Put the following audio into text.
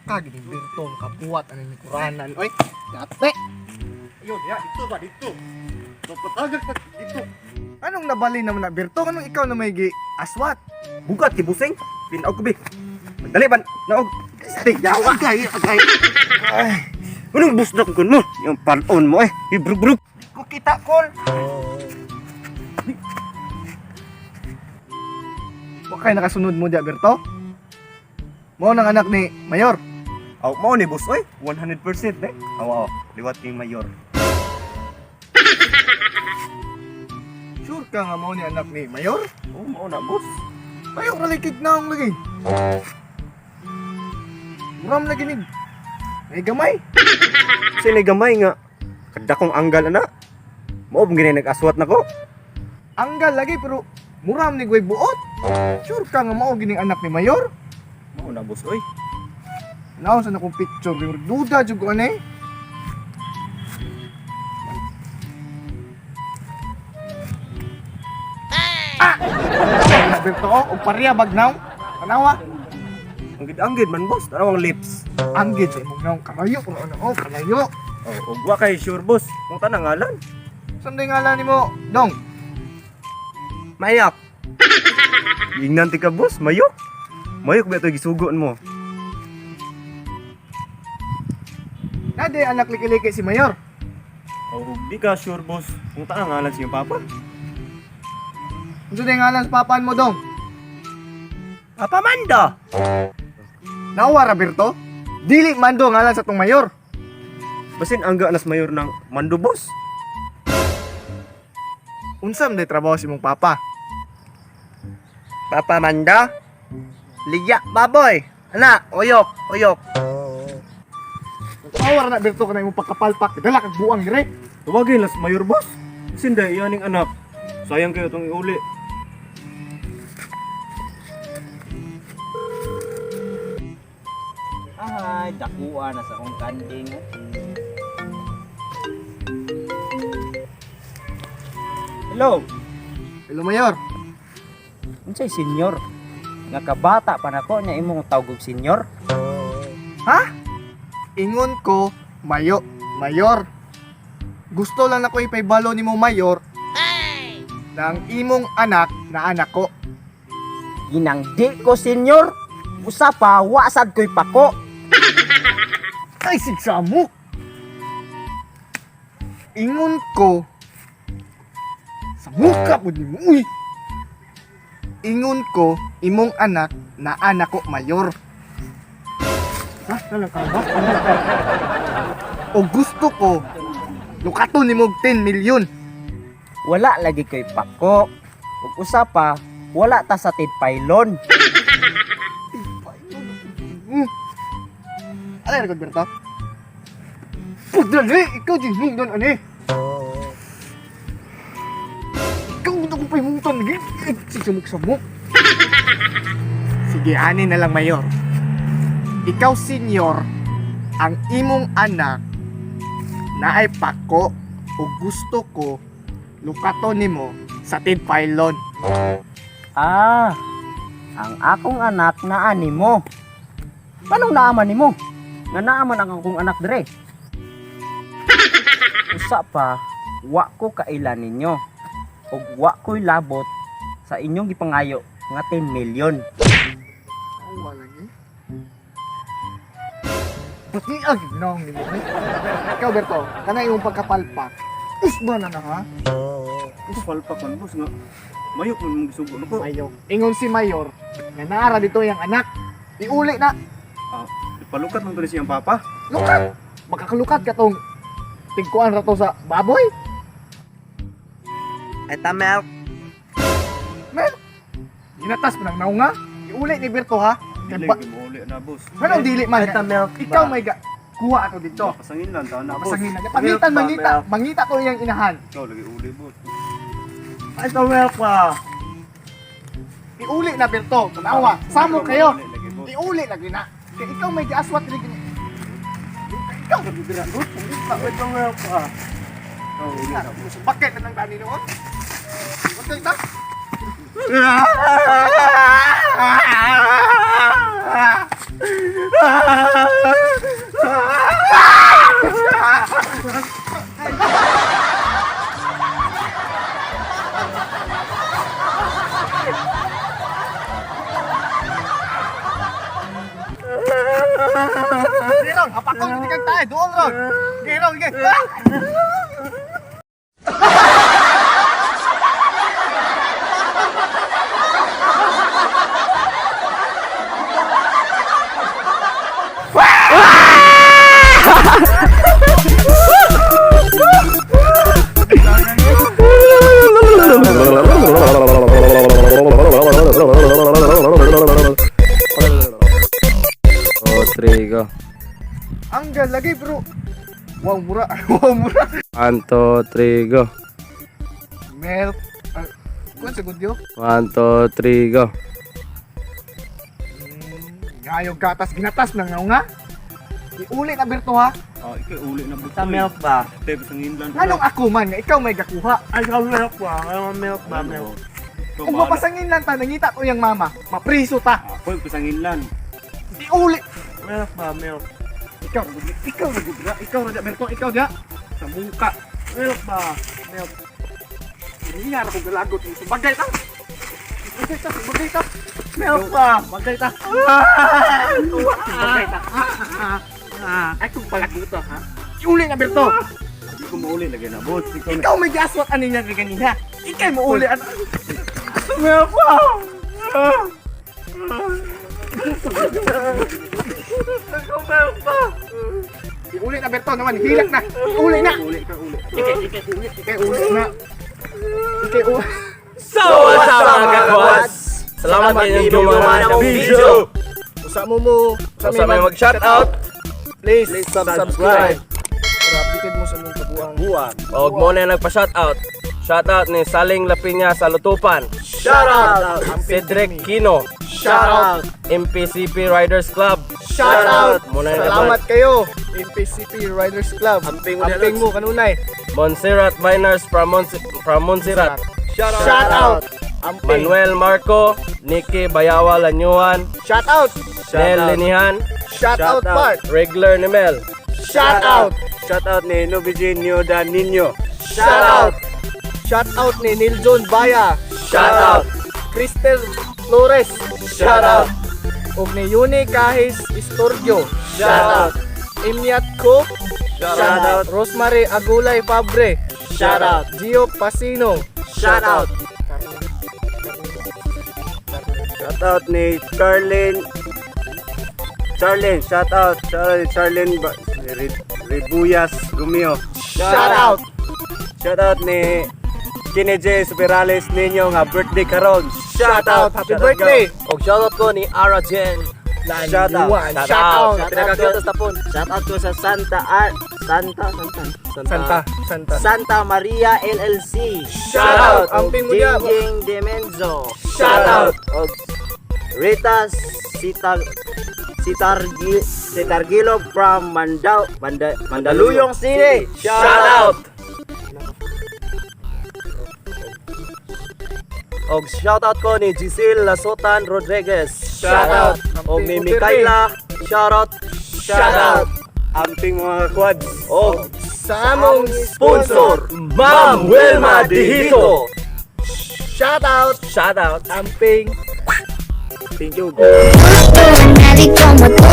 Baka gini Berto kabuat ano ni kuranan. Oy, dati. Ayun, ya, dito ba dito? Magpatagag pa dito. Anong nabali naman na Berto? Anong ikaw na may aswat? Bugat kibusing. Pinaw ko bi. Dali ban. Naog. Yawa kay. Ay. Anong busdok ko no? Yung panon mo Ibrug-brug. Ko kita kol. Wa kay nakasunod mo dia Berto? Mo nang anak ni Mayor. Aw mo ni boss 100% Aw, liwat kay mayor. Sure ka nga mo ni anak ni Mayor? Oh, mao na boss. Mayor nalikid na ang lagi. Muram lagi ni. May gamay. Sini gamay nga. Kadakong anggal ana. Mao gini nag-aswat nako. Anggal lagi pero muram ni Guy buot. Sure ka nga mao gining anak ni Mayor? Mao na boss Naon sa akong picture, yung duda jud ko ani. Berto, og pariya bagnaw. Kanawa, Anggid man boss, tarawang lips. anggid sa imong naong kalayo kuno ano, kalayo. Oh, ug wa kay sure boss. Kung tanang ngalan. Sanday ngalan nimo, Dong? Mayok. Ingnan ti ka boss, mayok. Mayok ba ito gisugon mo? Nade anak liki-liki si Mayor. Oh, di ka sure boss. Kung tanang ngalan sa iyong papa. Unsa day ngalan sa papan mo, Dong? Papa Mando. Nawa ra Berto? Dili man do ngalan sa tong Mayor. Basin angga nas mayor ng Mando boss. Unsa man day trabaho si mong papa? Papa Mando? Liya baboy. Ana, oyok. Nawa ra na Berto kanay imong pagkapalpak. Dala kag buang dire. Tawagin las mayor boss. Sinda iyaning anak. Sayang kayo itong iuli. Ay, dakuan na sa akong kanding. Hello, Hello Mayor. unsay senyor? Nga kabata pa nako nya imong tawag og senyor. Ha? Ingon ko, Mayor. Gusto lang ako ipaybalo ni mo Mayor ng imong anak na anak ko. Ginangdi ko senyor. Usa pa wasad ko'y pako. Ay, sigsamok! Ingon ko, sa muka po ni mo, uy! Ingon ko, imong anak na anak ko Mayor. Ha? Nalang ka ba? O gusto ko, lukato ni mo 10 milyon. Wala lagi ko'y pako. Ug usa pa wala ta sa tidpailon. Alay na Berto? Pagdali! Ikaw din hingdan, ani! Ikaw na kong pahimuntan lagi! Sisamok-samok! Sige, ani na lang, Mayor. Ikaw, senyor, ang imong anak na ay pako o gusto ko lukato nimo sa tidpailon. Ah, ang akong anak na ani mo. Paano naaman nimo? Nga naaman ang akong anak dire. Usa pa, wa ko kailan ninyo. Ug wa ko'y labot sa inyong gipangayo nga 10 milyon. Awa lagi. Pati ang ginawang nimo. Ikaw, Berto, kana yung pagkapalpak. Usba na ha? Ito palpak man boss nga. Mayok man mong gisugon ako. Mayor. Ingon si Mayor, nga naara dito yung anak. Iuli na. Palukat man to ni siyang papa. Lukat! Makakalukat ka tong tigkuan ra to sa baboy. Eta milk. Men, ginatas pa ng naunga. Iuli ni Berto ha. Dili Ba- gimuuli na boss. Anong dili man? Eta milk. Ikaw may kuha ato dito. Pasangin lang taon na boss. Pasangin na. Pangitan, mangita to yung inahan. Ikaw lagi uli boss. Ito milk pa. Iuli na Berto. Tanawa. Samo kayo. Lagi boss. Iuli lagi na. Kaya ikaw may gaaswat rin gini. Ikaw nagbibiran doon. Ito milk pa. Bakit na ng dani noon? What's that? Ah! Sige ron, apakong hindi kang tayo, doon ron. Sige ron, sige. Oh, Trigo. Ang galagi bro. Wow, mura. Wow, mura. Anto, Trigo. Melt. Kung segundo yun? 1, 2, 3, go. Gayog gatas, ginatas na nga. Iuli na Berto ha. Oh, ikaw uli na buto. Sa milk ba? Tebe sa Inland. Anong ako man nga, ikaw may gakuha. Ay, sa milk ba? Ay, milk ba? Milk. Kung mapasangin lang ta, nangita to yung mama, mapriso ta. Ako yung sa Inland. Iuli. Milk ba? Milk. Ikaw na gudra, ikaw na Berto, ikaw na. Sa muka. Milk ba? Milk. Hindi nga ako galagot ito. Bagay ta. Bagay ta. Milk ba? Magday ta. Bagay ta. Ay kung palagot to ha. Iuli na Berto. Hindi ko mauli lagi na boss. Ikaw may gaswat ano niya ganina. Ikaw mo uli. Milk ba? Milk ba? Iuli na Berto naman, hilak na. Iuli na. Uli ka uli. Ikaw uli na. Ikaw uli. So, what's up mga kakwas? Salamat kayong gumawa ng video. Usa mo. Sa may mag-shoutout. Please, subscribe. Para updated mo sa mong kabuang. Huwag mo na nagpa-shoutout. Shoutout ni Saling Lapinya sa Lutupan. Shoutout. Cedric Kino. Shoutout. MPCP Riders Club. Shoutout. Muna na Salamat kayo. MPCP Riders Club. Amping mo kanunay. Monserrat Viners from Montserrat. Shoutout. Manuel Marco, Nicky Bayawa Lanyuan, Shoutout. Nel Linihan, Shoutout Park. Regular ni Mel. Shoutout. Shoutout ni Novigenio Dan Nino. Shoutout. Shoutout ni Niljon Baya. Shoutout. Cristel Flores. Shoutout. Og ni Yuni Kahis Istorgio. Shoutout. Imyat Cook. Shoutout. Rosemary Agulay Fabre. Shoutout. Gio Pasino. Shoutout. Shoutout ni Charlene, shoutout. Charlene Ribuyas Gumio. Shoutout. Shoutout ni Kineje Superales ninyo nga birthday karon. Shoutout. Happy birthday. Og shoutout ko ni Ara Jen. Shoutout. Shoutout. Pinagkakita sa tapon. Shoutout ko sa Santa Maria LLC. Shoutout. Amping mo niya. Jingjing Demenzo. Shoutout. Og Rita Sitargilo from Mandaluyong City. Shoutout. Og shoutout ko ni Giselle Lasotan Rodriguez. Shoutout. Og ni Mikaela. Shoutout. Shoutout. Amping mga quads. Og Sa among sponsor, Ma'am Wilma Dihito. Shoutout. Shoutout. Amping. Thank you. Nadie como tú,